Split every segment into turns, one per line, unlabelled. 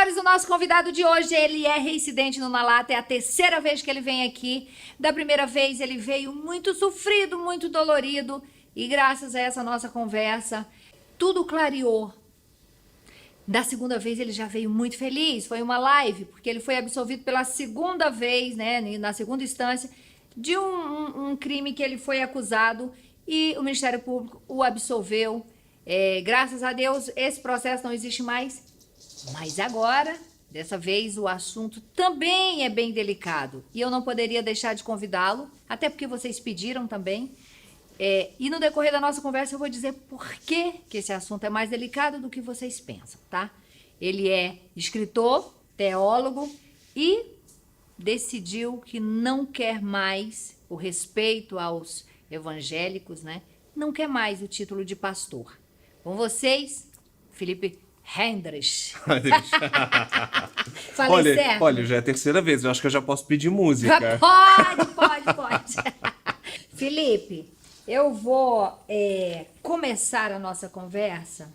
amores, o nosso convidado de hoje, ele é reincidente no Na Lata, é a terceira vez que ele vem aqui. Da primeira vez ele veio muito sofrido, muito dolorido, e graças a essa nossa conversa, tudo clareou. Da segunda vez ele já veio muito feliz, foi uma live, porque ele foi absolvido pela segunda vez, né, na segunda instância, de um crime que ele foi acusado e o Ministério Público o absolveu. Graças a Deus, esse processo não existe mais. Mas agora, dessa vez, o assunto também é bem delicado. E eu não poderia deixar de convidá-lo, até porque vocês pediram também. E no decorrer da nossa conversa eu vou dizer por que esse assunto é mais delicado do que vocês pensam, tá? Ele é escritor, teólogo e decidiu que não quer mais o respeito aos evangélicos, né? Não quer mais o título de pastor. Com vocês, Felipe Hendrich. Falei certo?
Olha, já é a terceira vez, eu acho que eu já posso pedir música.
Pode. Felipe, eu vou começar a nossa conversa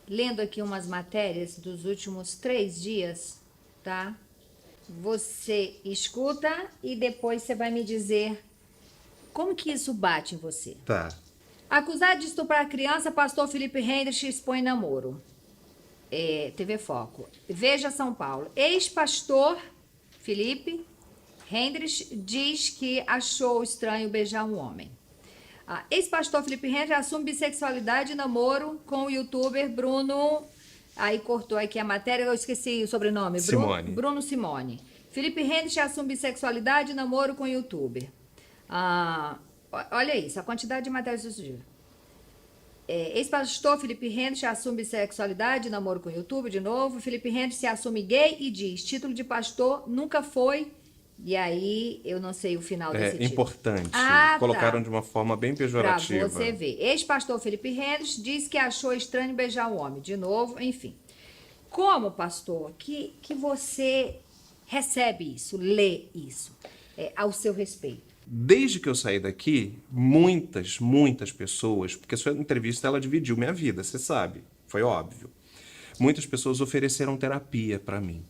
lendo aqui umas matérias dos últimos 3 dias, tá? Você escuta e depois você vai me dizer como que isso bate em você.
Tá.
Acusado de estuprar criança, pastor Felipe Hendrich expõe namoro. TV Foco. Veja São Paulo. Ex-pastor Felipe Hendrich diz que achou estranho beijar um homem. Ex-pastor Felipe Hendrich assume bissexualidade e namoro com o youtuber Bruno... Aí cortou aqui a matéria, eu esqueci o sobrenome.
Simone.
Bruno Simone. Felipe Hendrich assume bissexualidade e namoro com o youtuber. Olha isso, a quantidade de matérias do dia. Ex-pastor Felipe Hendrich assume bissexualidade, namoro com o YouTube de novo. Felipe Hendrich se assume gay e diz: título de pastor nunca foi. E aí, eu não sei o final desse título.
É importante. Colocaram de uma forma bem pejorativa.
Pra você ver. Ex-pastor Felipe Hendrich diz que achou estranho beijar um homem. De novo, enfim. Como, pastor, que você recebe isso, lê isso, ao seu respeito?
Desde que eu saí daqui, muitas pessoas, porque a sua entrevista ela dividiu minha vida, você sabe, foi óbvio. Muitas pessoas ofereceram terapia para mim.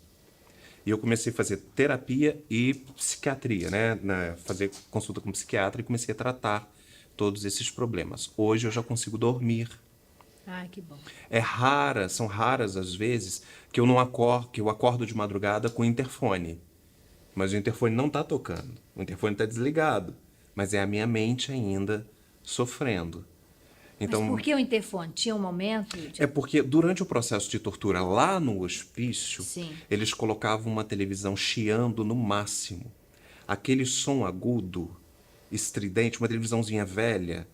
E eu comecei a fazer terapia e psiquiatria, né? Fazer consulta com psiquiatra e comecei a tratar todos esses problemas. Hoje eu já consigo dormir.
Ai, que bom.
São raras as vezes que eu acordo de madrugada com o interfone. Mas o interfone não está tocando. O interfone está desligado. Mas é a minha mente ainda sofrendo. Então,
mas por que o interfone? Tinha um momento?
É porque durante o processo de tortura lá no hospício,
Sim.
Eles colocavam uma televisão chiando no máximo. Aquele som agudo, estridente, uma televisãozinha velha,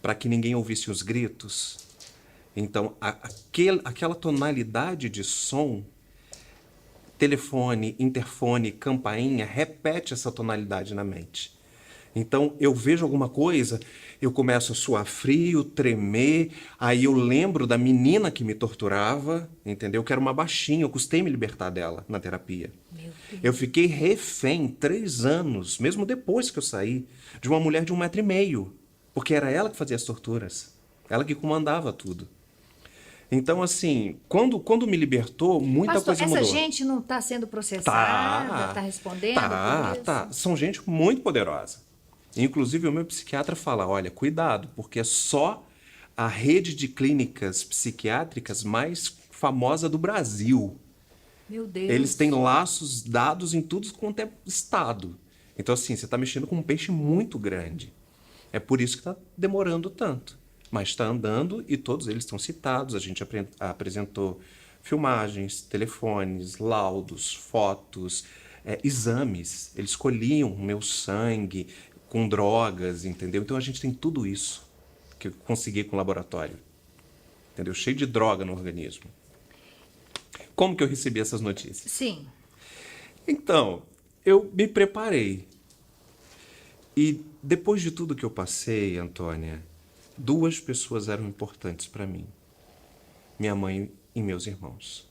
para que ninguém ouvisse os gritos. Então, aquela tonalidade de som, telefone, interfone, campainha, repete essa tonalidade na mente. Então, eu vejo alguma coisa, eu começo a suar frio, tremer, aí eu lembro da menina que me torturava, entendeu? Que era uma baixinha, eu custei me libertar dela na terapia.
Meu Deus.
Eu fiquei refém 3 anos, mesmo depois que eu saí, de uma mulher de 1,5 m, porque era ela que fazia as torturas, ela que comandava tudo. Então, assim, quando me libertou, muita
pastor,
coisa mudou.
Essa gente não está sendo processada, está respondendo por isso?
Tá. São gente muito poderosa. Inclusive, o meu psiquiatra fala, olha, cuidado, porque é só a rede de clínicas psiquiátricas mais famosa do Brasil.
Meu Deus.
Eles têm laços dados em tudo quanto é estado. Então, assim, você está mexendo com um peixe muito grande. É por isso que está demorando tanto. Mas está andando e todos eles estão citados. A gente apresentou filmagens, telefones, laudos, fotos, exames. Eles colhiam o meu sangue com drogas, entendeu? Então a gente tem tudo isso que eu consegui com o laboratório, entendeu? Cheio de droga no organismo. Como que eu recebi essas notícias?
Sim.
Então, eu me preparei. E depois de tudo que eu passei, Antônia, 2 pessoas eram importantes para mim. Minha mãe e meus irmãos.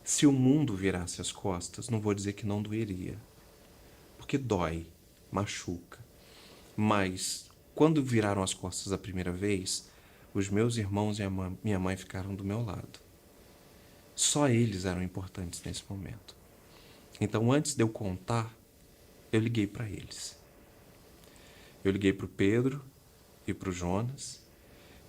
Se o mundo virasse as costas, não vou dizer que não doeria. Porque dói. Machuca. Mas, quando viraram as costas a primeira vez, os meus irmãos e minha mãe ficaram do meu lado. só eles eram importantes nesse momento. Então, antes de eu contar, eu liguei para eles. Eu liguei para o Pedro e para o Jonas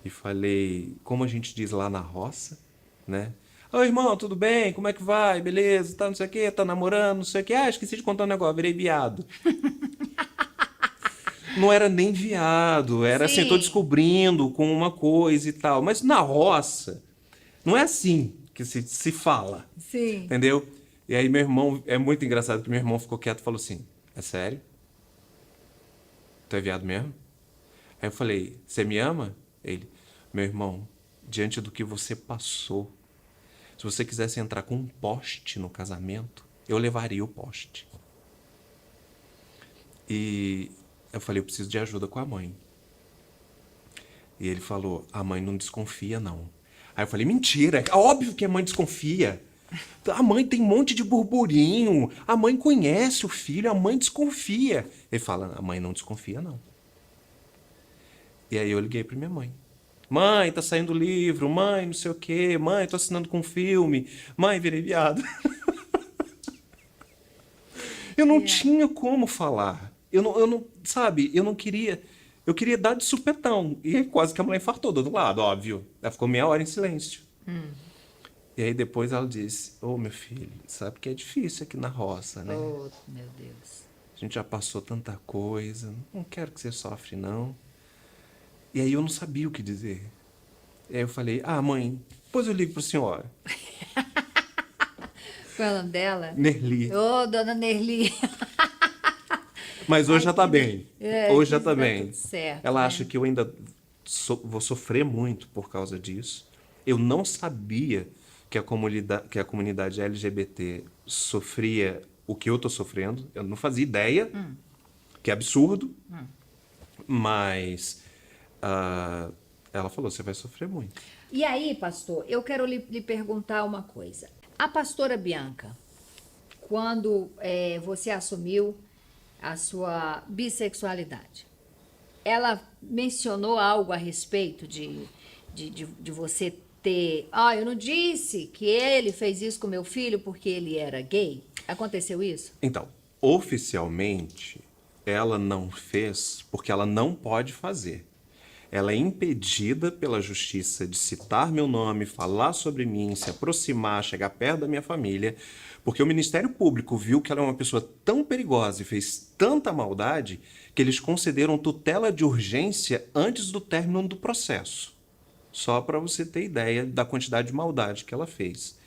e falei, como a gente diz lá na roça, né? Oi, irmão, tudo bem? Como é que vai? Beleza? Tá não sei o quê? Tá namorando? Não sei o quê? Ah, esqueci de contar um negócio, virei viado. Não era nem viado, era assim, eu tô
Sim.
descobrindo com uma coisa e tal. Mas na roça, não é assim que se fala,
Sim.
entendeu? E aí meu irmão, é muito engraçado que meu irmão ficou quieto e falou assim, é sério? Tu é viado mesmo? Aí eu falei, você me ama? Ele, meu irmão, diante do que você passou, se você quisesse entrar com um poste no casamento, eu levaria o poste. E eu falei, eu preciso de ajuda com a mãe. E ele falou, a mãe não desconfia, não. Aí eu falei, mentira, é óbvio que a mãe desconfia. A mãe tem um monte de burburinho, a mãe conhece o filho, a mãe desconfia. Ele fala, a mãe não desconfia, não. E aí eu liguei pra minha mãe. Mãe, tá saindo livro, mãe, não sei o quê, mãe, tô assinando com um filme, mãe, virei viado. Eu não tinha como falar. Eu não, sabe, eu não queria. Eu queria dar de supetão. E quase que a mulher infartou do outro lado, óbvio. Ela ficou meia hora em silêncio. E aí depois ela disse, ô meu filho, sabe que é difícil aqui na roça, né?
Oh, meu Deus.
A gente já passou tanta coisa, não quero que você sofre, não. E aí eu não sabia o que dizer. E aí eu falei, ah, mãe, depois eu ligo pra senhora.
Qual é o nome dela?
Nerli.
Ô, dona Nerli.
Mas hoje
Ai,
já tá
que
bem.
É,
Hoje
que
já tá
dá
bem.
tudo certo,
Ela
né?
acha que eu ainda vou sofrer muito por causa disso. Eu não sabia que a comunidade LGBT sofria o que eu tô sofrendo. Eu não fazia ideia, que é absurdo. Mas ela falou, você vai sofrer muito.
E aí, pastor, eu quero lhe perguntar uma coisa. A pastora Bianca, quando você assumiu a sua bissexualidade, ela mencionou algo a respeito de você ter... Ah, eu não disse que ele fez isso com meu filho porque ele era gay? Aconteceu isso?
Então, oficialmente, ela não fez porque ela não pode fazer. Ela é impedida pela justiça de citar meu nome, falar sobre mim, se aproximar, chegar perto da minha família, porque o Ministério Público viu que ela é uma pessoa tão perigosa e fez tanta maldade que eles concederam tutela de urgência antes do término do processo. Só para você ter ideia da quantidade de maldade que ela fez.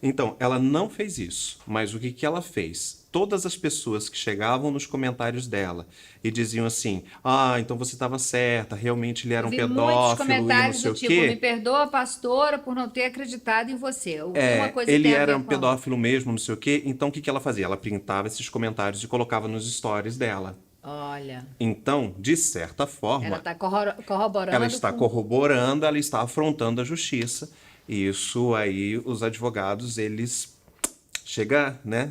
Então, ela não fez isso, mas o que ela fez? Todas as pessoas que chegavam nos comentários dela e diziam assim, ah, então você estava certa, realmente ele era
Eu
um
vi muitos
pedófilo e não
comentários
sei
do
o
tipo, me
quê.
perdoa, pastora, por não ter acreditado em você. O que uma coisa
Ele
tem a
era
ver
um
com a outra?
pedófilo mesmo, não sei o quê. Então, o que ela fazia? Ela printava esses comentários e colocava nos stories dela.
Olha,
Então, de certa
ela
forma,
está
ela
corroborando
está
com...
corroborando, ela está afrontando a justiça. E isso aí, os advogados, eles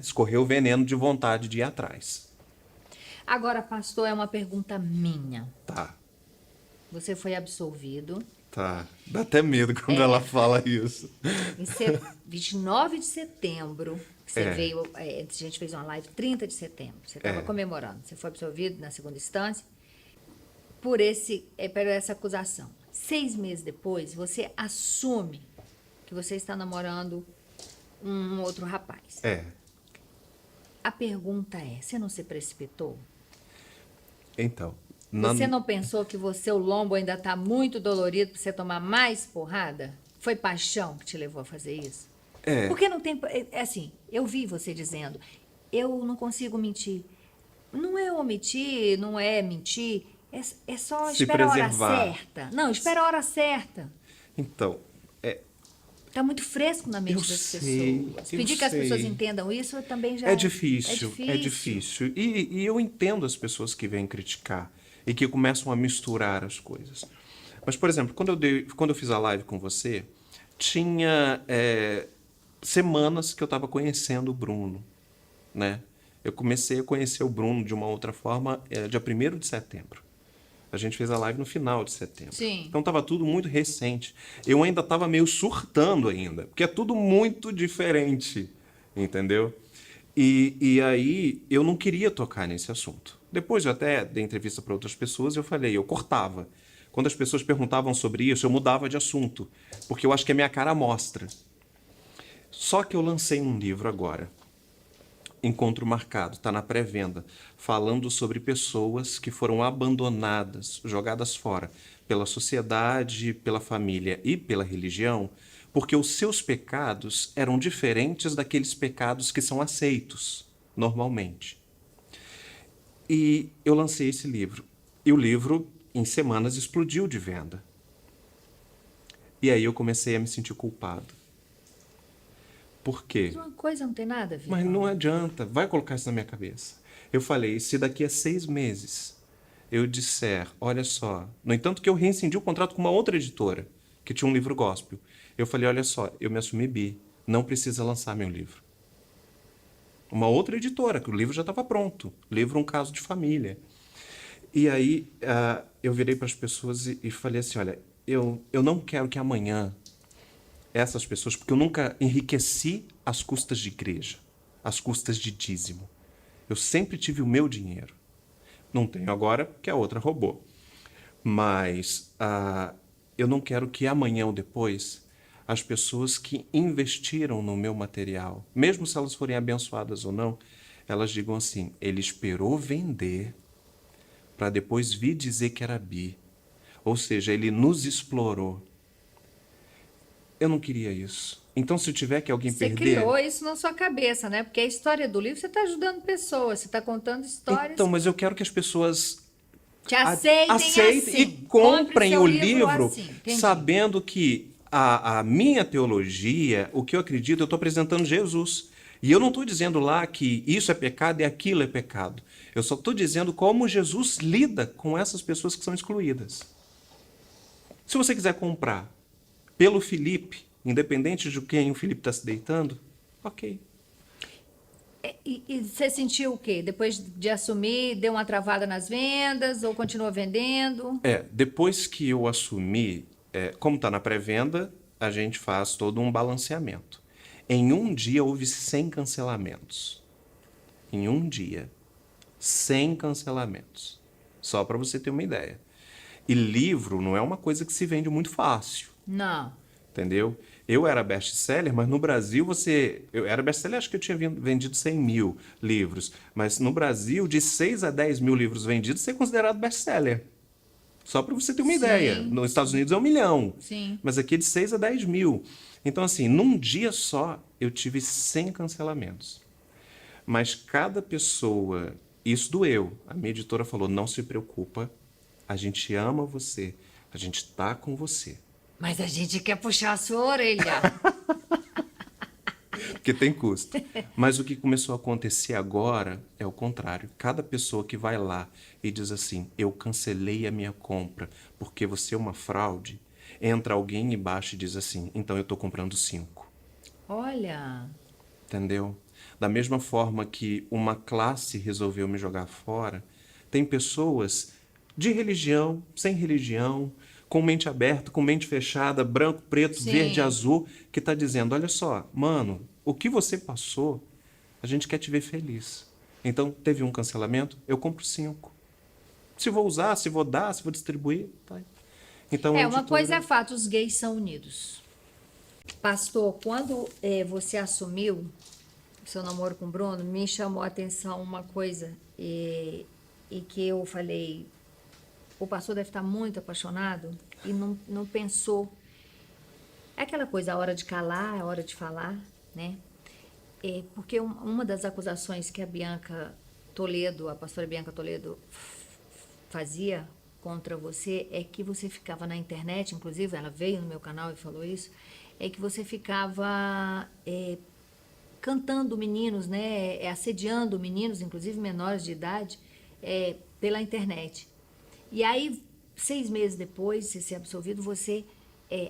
escorreu o veneno de vontade de ir atrás.
Agora, pastor, é uma pergunta minha.
Tá,
Você foi absolvido
tá. Dá até medo quando ela fala isso.
em 29 de setembro. Você veio, a gente fez uma live 30 de setembro. Você estava comemorando. Você foi absolvido na segunda instância por essa acusação. 6 meses depois, você assume que você está namorando um outro rapaz. A pergunta é, você não se precipitou?
Então,
Você não pensou que o seu lombo ainda está muito dolorido para você tomar mais porrada? Foi paixão que te levou a fazer isso? Porque não tem... assim, eu vi você dizendo, eu não consigo mentir. Não é omitir, não é mentir, é só
Se
espera a hora
preservar.
certa. Não, espera a hora certa.
Então,
Está muito fresco na mente
Eu
das
sei,
pessoas.
eu
Pedir que as pessoas
sei.
entendam isso também já
é difícil,
é
é
difícil.
difícil. E eu entendo as pessoas que vêm criticar e que começam a misturar as coisas. Mas, por exemplo, quando eu fiz a live com você, tinha semanas que eu estava conhecendo o Bruno, né? Eu comecei a conhecer o Bruno de uma outra forma dia 1º de setembro. A gente fez a live no final de setembro.
Sim.
Então estava tudo muito recente. Eu ainda estava meio surtando ainda, porque é tudo muito diferente, entendeu? E aí eu não queria tocar nesse assunto. Depois eu até dei entrevista para outras pessoas, eu falei, eu cortava. Quando as pessoas perguntavam sobre isso, eu mudava de assunto, porque eu acho que a minha cara mostra. Só que eu lancei um livro agora, Encontro Marcado, está na pré-venda, falando sobre pessoas que foram abandonadas, jogadas fora pela sociedade, pela família e pela religião, porque os seus pecados eram diferentes daqueles pecados que são aceitos normalmente. E eu lancei esse livro. E o livro, em semanas, explodiu de venda. E aí eu comecei a me sentir culpado. Por quê?
Mas uma coisa não tem nada, Vitor.
Mas não adianta, vai colocar isso na minha cabeça. Eu falei, se daqui a 6 meses eu disser, olha só, no entanto que eu reincidi o contrato com uma outra editora, que tinha um livro gospel, eu falei, olha só, eu me assumi bi, não precisa lançar meu livro. Uma outra editora, que o livro já estava pronto, livro Um Caso de Família. E aí eu virei para as pessoas e falei assim, olha, eu não quero que amanhã essas pessoas, porque eu nunca enriqueci às custas de igreja, às custas de dízimo. Eu sempre tive o meu dinheiro. Não tenho agora, porque a outra roubou. Mas eu não quero que amanhã ou depois as pessoas que investiram no meu material, mesmo se elas forem abençoadas ou não, elas digam assim, ele esperou vender para depois vir dizer que era bi. Ou seja, ele nos explorou. Eu não queria isso. Então, se eu tiver que alguém
Você
perder...
criou isso na sua cabeça, né? Porque a história do livro, você está ajudando pessoas, você está contando histórias.
Então, mas eu quero que as pessoas
te aceitem
aceitem
assim.
e comprem
seu
o livro
assim. Entendi.
sabendo que a minha teologia, o que eu acredito, eu estou apresentando Jesus. E eu não estou dizendo lá que isso é pecado e aquilo é pecado. Eu só estou dizendo como Jesus lida com essas pessoas que são excluídas. Se você quiser comprar pelo Felipe, independente de quem o Felipe está se deitando, ok.
E você sentiu o quê? Depois de assumir, deu uma travada nas vendas ou continua vendendo?
Depois que eu assumi, como está na pré-venda, a gente faz todo um balanceamento. Em um dia houve 100 cancelamentos. Em um dia. 100 cancelamentos. Só para você ter uma ideia. E livro não é uma coisa que se vende muito fácil.
Não.
Entendeu? Eu era best-seller, mas no Brasil eu era best-seller, acho que eu tinha vendido 100 mil livros. Mas no Brasil, de 6 a 10 mil livros vendidos, você é considerado best-seller. Só para você ter uma ideia. Nos Estados Unidos é 1 milhão.
Sim.
Mas aqui é de 6 a 10 mil. Então, assim, num dia só, eu tive 100 cancelamentos. Mas cada pessoa... Isso doeu. A minha editora falou, não se preocupa, a gente ama você, a gente está com você.
Mas a gente quer puxar a sua orelha.
Porque tem custo. Mas o que começou a acontecer agora é o contrário. Cada pessoa que vai lá e diz assim, eu cancelei a minha compra porque você é uma fraude, entra alguém embaixo e diz assim, então eu estou comprando 5.
Olha.
Entendeu? Da mesma forma que uma classe resolveu me jogar fora, tem pessoas de religião, sem religião, com mente aberta, com mente fechada, branco, preto,
Sim.
verde, azul, que está dizendo, olha só, mano, o que você passou, a gente quer te ver feliz. Então, teve um cancelamento, eu compro 5. Se vou usar, se vou dar, se vou distribuir, tá. Então,
Uma coisa é fato, os gays são unidos. Pastor, quando você assumiu seu namoro com o Bruno, me chamou a atenção uma coisa e que eu falei, o pastor deve estar muito apaixonado e não pensou. É aquela coisa, a hora de calar, a hora de falar, né? Porque uma das acusações que a pastora Bianca Toledo fazia contra você é que você ficava na internet, inclusive ela veio no meu canal e falou isso, é que você ficava cantando meninos, né, assediando meninos, inclusive menores de idade, pela internet. E aí, 6 meses depois de ser absolvido, você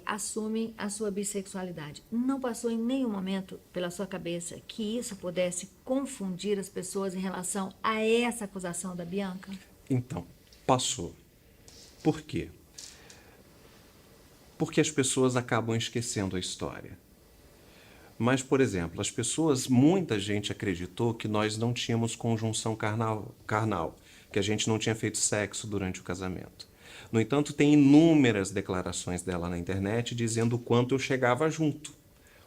assume a sua bissexualidade. Não passou em nenhum momento pela sua cabeça que isso pudesse confundir as pessoas em relação a essa acusação da Bianca?
Então, passou. Por quê? Porque as pessoas acabam esquecendo a história. Mas, por exemplo, muita gente acreditou que nós não tínhamos conjunção carnal, que a gente não tinha feito sexo durante o casamento. No entanto, tem inúmeras declarações dela na internet dizendo o quanto eu chegava junto,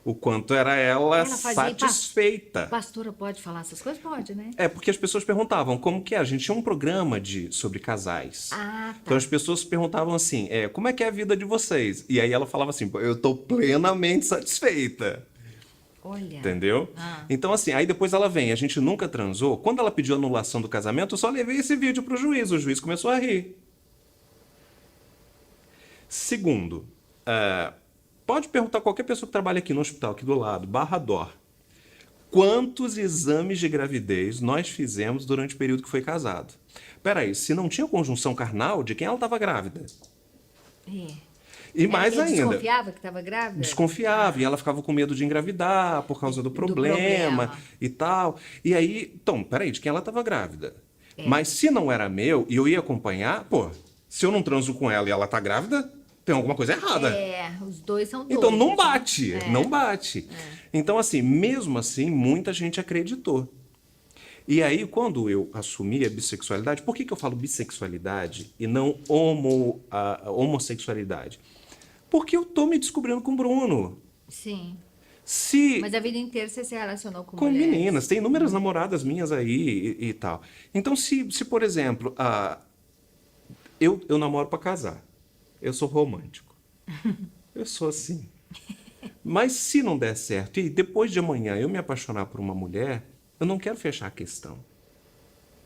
o quanto era ela satisfeita.
Pastora pode falar essas coisas? Pode, né?
É, porque as pessoas perguntavam como que é. A gente tinha um programa sobre casais.
Ah, tá.
Então as pessoas perguntavam assim, como é que é a vida de vocês? E aí ela falava assim, eu estou plenamente satisfeita.
Olha.
Entendeu? Então, assim, aí depois ela vem, a gente nunca transou. Quando ela pediu anulação do casamento, eu só levei esse vídeo pro juiz. O juiz começou a rir. Segundo, pode perguntar a qualquer pessoa que trabalha aqui no hospital, aqui do lado, Barra-Dor. Quantos exames de gravidez nós fizemos durante o período que foi casado? Peraí, se não tinha conjunção carnal, de quem ela estava grávida? E mais ainda.
Desconfiava que estava grávida?
Desconfiava, e ela ficava com medo de engravidar por causa do problema e tal. E aí, então, peraí, de quem ela estava grávida? Mas se não era meu e eu ia acompanhar, se eu não transo com ela e ela tá grávida, tem alguma coisa errada.
Os dois são dois.
Então não bate, não bate. Então, assim, mesmo assim, muita gente acreditou. E aí, quando eu assumi a bissexualidade, por que eu falo bissexualidade e não homossexualidade? Porque eu tô me descobrindo com o Bruno.
Sim.
Se...
Mas a vida inteira você se relacionou com
mulheres. Meninas. Tem inúmeras
Uhum.
namoradas minhas aí e tal. Então, se por exemplo, eu namoro para casar. Eu sou romântico. Eu sou assim. Mas se não der certo e depois de amanhã eu me apaixonar por uma mulher, eu não quero fechar a questão.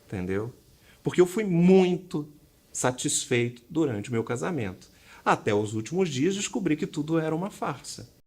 Entendeu? Porque eu fui muito satisfeito durante o meu casamento. Até os últimos dias descobri que tudo era uma farsa.